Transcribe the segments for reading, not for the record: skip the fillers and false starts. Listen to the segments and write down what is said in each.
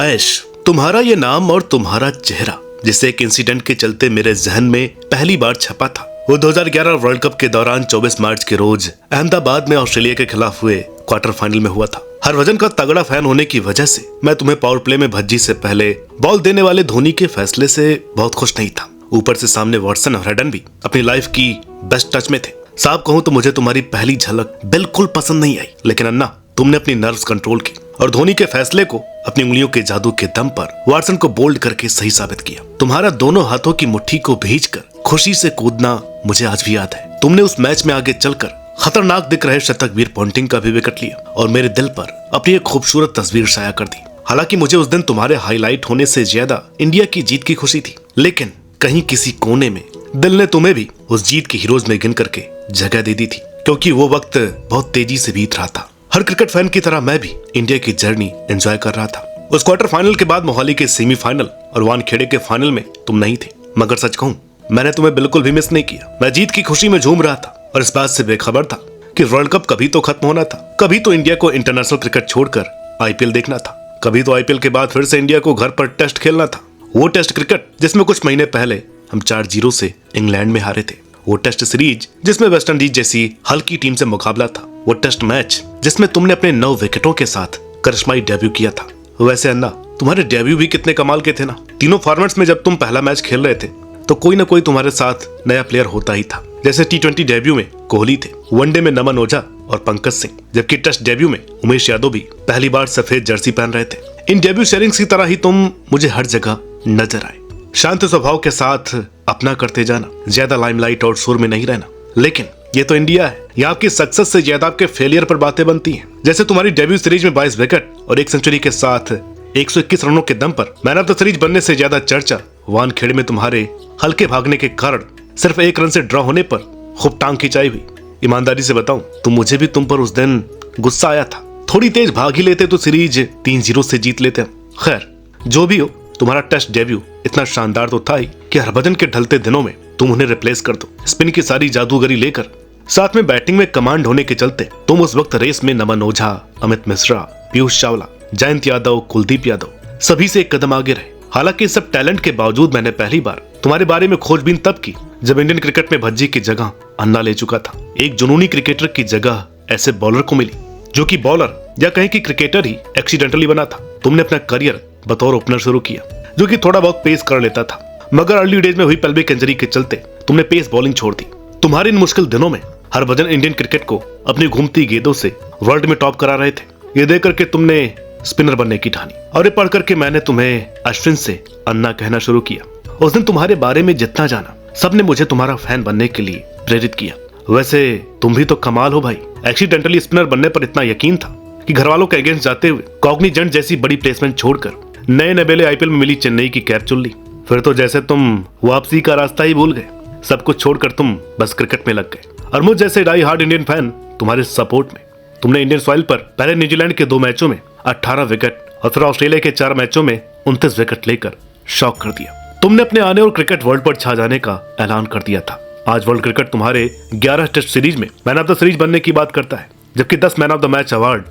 महेश, तुम्हारा ये नाम और तुम्हारा चेहरा जिसे एक इंसिडेंट के चलते मेरे जहन में पहली बार छपा था, वो 2011 वर्ल्ड कप के दौरान 24 मार्च के रोज अहमदाबाद में ऑस्ट्रेलिया के खिलाफ हुए क्वार्टर फाइनल में हुआ था। हरभजन का तगड़ा फैन होने की वजह से मैं तुम्हें पावर प्ले में भज्जी से पहले बॉल देने वाले धोनी के फैसले से बहुत खुश नहीं था। ऊपर से सामने वॉटसन और हेडन भी अपनी लाइफ की बेस्ट टच में थे। साफ कहूं तो मुझे तुम्हारी पहली झलक बिल्कुल पसंद नहीं आई, लेकिन अन्ना तुमने अपनी नर्व्स कंट्रोल की और धोनी के फैसले को अपनी उंगलियों के जादू के दम पर वॉटसन को बोल्ड करके सही साबित किया। तुम्हारा दोनों हाथों की मुट्ठी को भींचकर खुशी से कूदना मुझे आज भी याद है। तुमने उस मैच में आगे चलकर खतरनाक दिख रहे शतक वीर पॉन्टिंग का भी विकेट लिया और मेरे दिल पर अपनी एक खूबसूरत तस्वीर शाया कर दी। हालांकि मुझे उस दिन तुम्हारे हाईलाइट होने से ज्यादा इंडिया की जीत की खुशी थी, लेकिन कहीं किसी कोने में दिल ने तुम्हें भी उस जीत के हीरोज में गिन करके जगह दे दी थी, क्योंकि वो वक्त बहुत तेजी से बीत रहा था। हर क्रिकेट फैन की तरह मैं भी इंडिया की जर्नी एंजॉय कर रहा था। उस क्वार्टर फाइनल के बाद मोहाली के सेमीफाइनल और वानखेड़े के फाइनल में तुम नहीं थे, मगर सच कहूं मैंने तुम्हें बिल्कुल भी मिस नहीं किया। मैं जीत की खुशी में झूम रहा था और इस बात से बेखबर था कि वर्ल्ड कप कभी तो खत्म होना था, कभी तो इंडिया को इंटरनेशनल क्रिकेट छोड़कर आईपीएल देखना था, कभी तो आईपीएल के बाद फिर से इंडिया को घर पर टेस्ट खेलना था। वो टेस्ट क्रिकेट जिसमें कुछ महीने पहले हम 4-0 से इंग्लैंड में हारे थे, वो टेस्ट सीरीज जिसमें वेस्ट इंडीज जैसी हल्की टीम से मुकाबला था, वो टेस्ट मैच जिसमें तुमने अपने 9 विकेटों के साथ करिश्माई डेब्यू किया था। वैसे अन्ना तुम्हारे डेब्यू भी कितने कमाल के थे ना। तीनों फॉर्मेट्स में जब तुम पहला मैच खेल रहे थे तो कोई ना कोई तुम्हारे साथ नया प्लेयर होता ही था। जैसे T20 डेब्यू में कोहली थे, वनडे में नमन ओझा और पंकज सिंह, जबकि टेस्ट डेब्यू में उमेश यादव भी पहली बार सफेद जर्सी पहन रहे थे। इन डेब्यू शेयरिंग्स की तरह ही तुम मुझे हर जगह नजर आए। शांत स्वभाव के साथ अपना करते जाना, ज्यादा लाइमलाइट और शोर में नहीं रहना। लेकिन ये तो इंडिया है, यहाँ आपकी सक्सेस से ज्यादा आपके फेलियर पर बातें बनती हैं। जैसे तुम्हारी डेब्यू सीरीज में 22 विकेट और 1 सेंचुरी के साथ 121 रनों के दम पर मैन ऑफ द सीरीज बनने से ज्यादा चर्चा वानखेड़े में तुम्हारे हल्के भागने के कारण सिर्फ 1 रन से ड्रॉ होने पर खूब टांग खिंचाई हुई। ईमानदारी से बताऊं तो मुझे भी तुम पर उस दिन गुस्सा आया था। थोड़ी तेज भाग ही लेते तो सीरीज 3-0 से जीत लेते। खैर जो भी हो, तुम्हारा टेस्ट डेब्यू इतना शानदार तो था ही कि हरभजन के ढलते दिनों में तुम उन्हें रिप्लेस कर दो। स्पिन की सारी जादूगरी लेकर साथ में बैटिंग में कमांड होने के चलते तुम उस वक्त रेस में नमन ओझा, अमित मिश्रा, पीयूष चावला, जयंत यादव, कुलदीप यादव सभी से एक कदम आगे रहे। हालांकि इस सब टैलेंट के बावजूद मैंने पहली बार तुम्हारे बारे में खोजबीन तब की जब इंडियन क्रिकेट में भज्जी की जगह अन्ना ले चुका था। एक जुनूनी क्रिकेटर की जगह ऐसे बॉलर को मिली जो कि बॉलर या कहीं की क्रिकेटर ही एक्सीडेंटली बना था। तुमने अपना करियर बतौर ओपनर शुरू किया, जो कि थोड़ा बहुत पेस कर लेता था, मगर अर्ली डेज में हुई पेल्विक इंजरी के चलते तुमने पेस बॉलिंग छोड़ दी। तुम्हारे इन मुश्किल दिनों में हरभजन इंडियन क्रिकेट को अपनी घूमती गेंदों से वर्ल्ड में टॉप करा रहे थे। ये देख करके तुमने स्पिनर बनने की ठानी और ये पढ़ करके मैंने तुम्हें अश्विन से अन्ना कहना शुरू किया। उस दिन तुम्हारे बारे में जितना जाना, सबने मुझे तुम्हारा फैन बनने के लिए प्रेरित किया। वैसे तुम भी तो कमाल हो भाई, एक्सीडेंटली स्पिनर बनने पर इतना यकीन था कि घर वालों के अगेंस्ट जाते हुए कॉग्निजेंट जैसी बड़ी प्लेसमेंट छोड़कर नए नबेले आईपीएल में मिली चेन्नई की कैप चुन ली। फिर तो जैसे तुम वापसी का रास्ता ही भूल गए, सब कुछ छोड़कर तुम बस क्रिकेट में लग गए। और मुझ जैसे डाई हार्ड इंडियन फैन तुम्हारे सपोर्ट में तुमने इंडियन सॉइल पर पहले न्यूजीलैंड के 2 मैचों में 18 विकेट और फिर ऑस्ट्रेलिया के 4 मैचों में 29 विकेट लेकर शॉक कर दिया। तुमने अपने आने और क्रिकेट वर्ल्ड पर छा जाने का ऐलान कर दिया था। आज वर्ल्ड क्रिकेट तुम्हारे 11 टेस्ट सीरीज में मैन ऑफ द सीरीज बनने की बात करता है, जबकि 10 man of the match award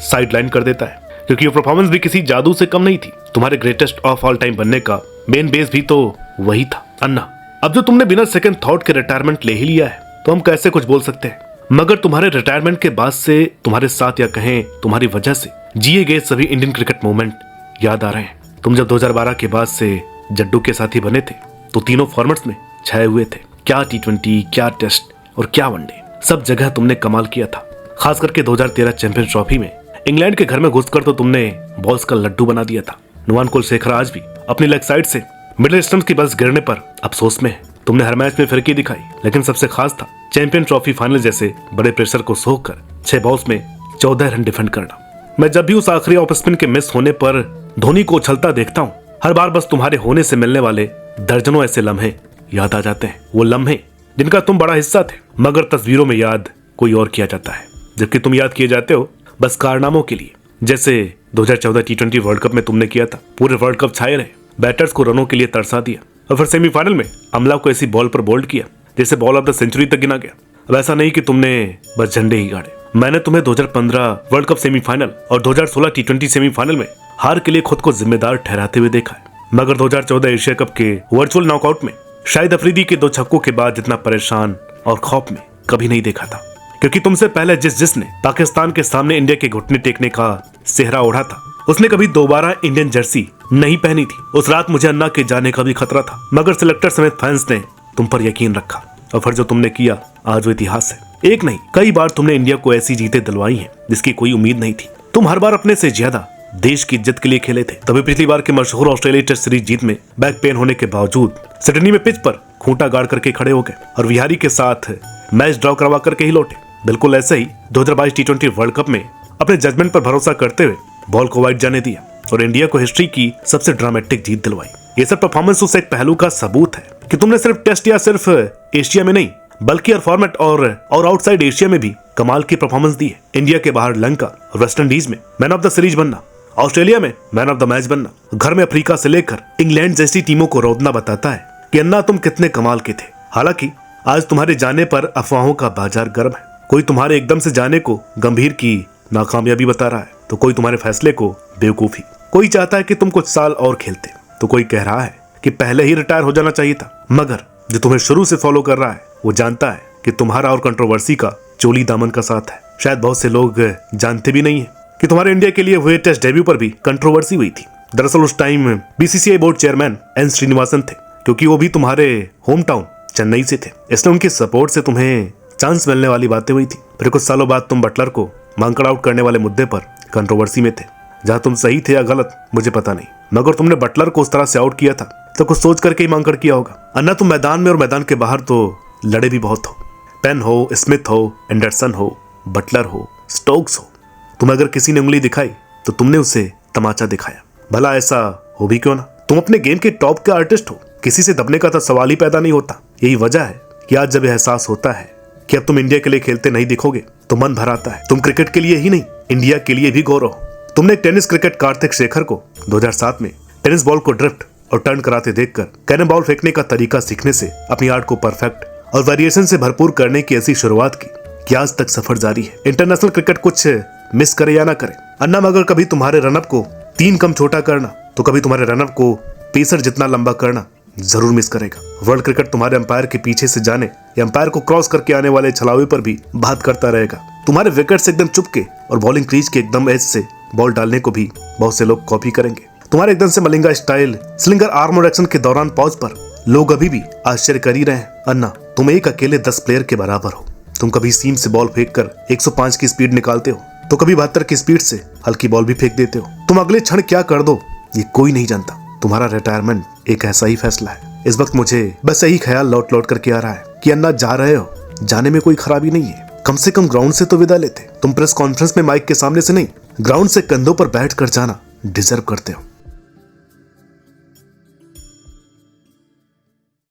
side line कर देता है, क्योंकि ये परफॉर्मेंस भी किसी जादू से कम नहीं थी। तुम्हारे ग्रेटेस्ट ऑफ ऑल टाइम बनने का मेन बेस भी तो वही था। अन्ना अब जो तुमने बिना सेकंड थॉट के रिटायरमेंट ले ही लिया है तो हम कैसे कुछ बोल सकते हैं, मगर तुम्हारे रिटायरमेंट के बाद से तुम्हारे साथ या कहें तुम्हारी वजह से जिए गए सभी इंडियन क्रिकेट मोमेंट याद आ रहे हैं। तुम जब 2012 के बाद से जड्डू के साथी बने थे तो तीनों फॉर्मेट्स में छाए हुए थे। क्या T20, क्या टेस्ट और क्या वनडे, सब जगह तुमने कमाल किया था। खास करके 2013 चैंपियन ट्रॉफी में इंग्लैंड के घर में घुसकर तो तुमने बॉल्स का लड्डू बना दिया था। नुआन कुलशेखर आज भी अपनी लेग साइड से मिडिल स्टंप्स की बल्स गिरने पर अफसोस में है। तुमने हर मैच में फिरकी दिखाई, लेकिन सबसे खास था चैंपियन ट्रॉफी फाइनल जैसे बड़े प्रेशर को सोख कर 6 बॉल्स में 14 रन डिफेंड करना। मैं जब भी उस आखिरी ऑफ स्पिन के मिस होने पर धोनी को उछलता देखता हूँ, हर बार बस तुम्हारे होने से मिलने वाले दर्जनों ऐसे लम्हे याद आ जाते हैं। वो लम्हे जिनका तुम बड़ा हिस्सा थे, मगर तस्वीरों में याद कोई और किया जाता है, जबकि तुम याद किए जाते हो बस कारनामों के लिए। जैसे 2014 T20 वर्ल्ड कप में तुमने किया था, पूरे वर्ल्ड कप छाए रहे, बैटर्स को रनों के लिए तरसा दिया और फिर सेमीफाइनल में अमला को ऐसी बॉल पर बोल्ड किया जैसे बॉल ऑफ द सेंचुरी तक गिना गया। वैसा नहीं कि तुमने बस झंडे ही गाड़े। मैंने तुम्हें 2015 वर्ल्ड कप सेमीफाइनल और 2016 T20 सेमीफाइनल में हार के लिए खुद को जिम्मेदार ठहराते हुए देखा है, मगर 2014 एशिया कप के वर्चुअल नॉकआउट में शाहिद अफरीदी के 2 छक्कों के बाद इतना परेशान और खौफ में कभी नहीं देखा था। क्योंकि तुमसे पहले जिसने पाकिस्तान के सामने इंडिया के घुटने टेकने का सेहरा ओढ़ा था, उसने कभी दोबारा इंडियन जर्सी नहीं पहनी थी। उस रात मुझे अन्ना के जाने का भी खतरा था, मगर सिलेक्टर समेत फैंस ने तुम पर यकीन रखा और फिर जो तुमने किया आज वो इतिहास है। एक नहीं कई बार तुमने इंडिया को ऐसी जीतें दिलवाई हैं जिसकी कोई उम्मीद नहीं थी। तुम हर बार अपने से ज्यादा देश की इज्जत के लिए खेले थे। तभी पिछली बार के मशहूर ऑस्ट्रेलिया टेस्ट सीरीज जीत में बैक पेन होने के बावजूद सिडनी में पिच पर खूंटा गाड़ करके खड़े हो गए और विहारी के साथ मैच ड्रॉ करवा करके ही लौटे। बिल्कुल ऐसे ही 2022 टी20 वर्ल्ड कप में अपने जजमेंट पर भरोसा करते हुए बॉल को वाइड जाने दिया और इंडिया को हिस्ट्री की सबसे ड्रामेटिक जीत दिलवाई। ये सब परफॉर्मेंस उस एक पहलू का सबूत है कि तुमने सिर्फ टेस्ट या सिर्फ एशिया में नहीं बल्कि हर फॉर्मेट और आउटसाइड एशिया में भी कमाल की परफॉर्मेंस दी है। इंडिया के बाहर लंका और वेस्ट इंडीज में मैन ऑफ द सीरीज बनना, ऑस्ट्रेलिया में मैन ऑफ द मैच बनना, घर में अफ्रीका से लेकर इंग्लैंड जैसी टीमों को रोकना बताता है कि अन्ना तुम कितने कमाल के थे। हालांकि आज तुम्हारे जाने पर अफवाहों का बाजार गर्म है। कोई तुम्हारे एकदम से जाने को गंभीर की नाकामयाबी बता रहा है तो कोई तुम्हारे फैसले को बेवकूफी। कोई चाहता है कि तुम कुछ साल और खेलते तो कोई कह रहा है कि पहले ही रिटायर हो जाना चाहिए था। मगर जो तुम्हें शुरू से फॉलो कर रहा है वो जानता है कि तुम्हारा और कंट्रोवर्सी का चोली दामन का साथ है। शायद बहुत से लोग जानते भी नहीं है कि तुम्हारे इंडिया के लिए हुए टेस्ट डेब्यू पर भी कंट्रोवर्सी हुई थी। दरअसल उस time BCCI board chairman N Srinivasan थे, क्योंकि वो भी तुम्हारे होम टाउन चेन्नई से थे, इसलिए उनके सपोर्ट से तुम्हें चांस मिलने वाली बातें हुई थी। फिर कुछ सालों बाद तुम बटलर को मांकड़ आउट करने वाले मुद्दे पर कंट्रोवर्सी में थे। जहां तुम सही थे या गलत मुझे पता नहीं, मगर तुमने बटलर को उस तरह से आउट किया था तो कुछ सोच करके ही मांकड़ किया होगा। अन्ना तुम मैदान में और मैदान के बाहर तो लड़े भी बहुत हो। पेन हो, स्मिथ हो, एंडरसन हो, बटलर हो, स्टोक्स हो, तुम्हें अगर किसी ने उंगली दिखाई तो तुमने उसे तमाचा दिखाया। भला ऐसा हो भी क्यों ना, तुम अपने गेम के टॉप के आर्टिस्ट हो, किसी से दबने का तो सवाल ही पैदा नहीं होता। यही वजह है कि आज जब एहसास होता है कि अब तुम इंडिया के लिए खेलते नहीं दिखोगे तो मन भर आता है। तुम क्रिकेट के लिए ही नहीं इंडिया के लिए भी गौरव हो। तुमने टेनिस क्रिकेट कार्तिक शेखर को 2007 में टेनिस बॉल को ड्रिफ्ट और टर्न कराते देखकर कैनन बॉल फेंकने का तरीका सीखने से अपनी आर्ट को परफेक्ट और वेरिएशन से भरपूर करने की ऐसी शुरुआत की कि आज तक सफर जारी है। इंटरनेशनल क्रिकेट कुछ मिस करे या ना करे, अन्ना मगर कभी तुम्हारे रनअप को 3 कम छोटा करना तो कभी तुम्हारे रनअप को पेसर जितना लंबा करना जरूर मिस करेगा। वर्ल्ड क्रिकेट तुम्हारे अंपायर के पीछे से जाने या अंपायर को क्रॉस करके आने वाले छलावे पर भी बात करता रहेगा। तुम्हारे विकेट से एकदम चुपके और बॉलिंग क्रीज के एकदम एज से बॉल डालने को भी बहुत से लोग कॉपी करेंगे। तुम्हारे एकदम से मलिंगा स्टाइल स्लिंगर आर्म और एक्शन के दौरान पॉज पर लोग अभी भी आश्चर्य कर ही रहे हैं। अन्ना तुम एक अकेले 10 प्लेयर के बराबर हो। तुम कभी सीम से बॉल फेंक कर 105 की स्पीड निकालते हो तो कभी 72 की स्पीड से हल्की बॉल भी फेंक देते हो। तुम अगले क्षण क्या कर दो ये कोई नहीं जानता। तुम्हारा रिटायरमेंट एक ऐसा ही फैसला है। इस वक्त मुझे बस यही ख्याल लौट लौट करके आ रहा है कि अन्ना जा रहे हो, जाने में कोई खराबी नहीं है। कम से कम ग्राउंड से तो विदा लेते। तुम प्रेस कॉन्फ्रेंस में माइक के सामने से नहीं, ग्राउंड से कंधों पर बैठ कर जाना डिजर्व करते हो।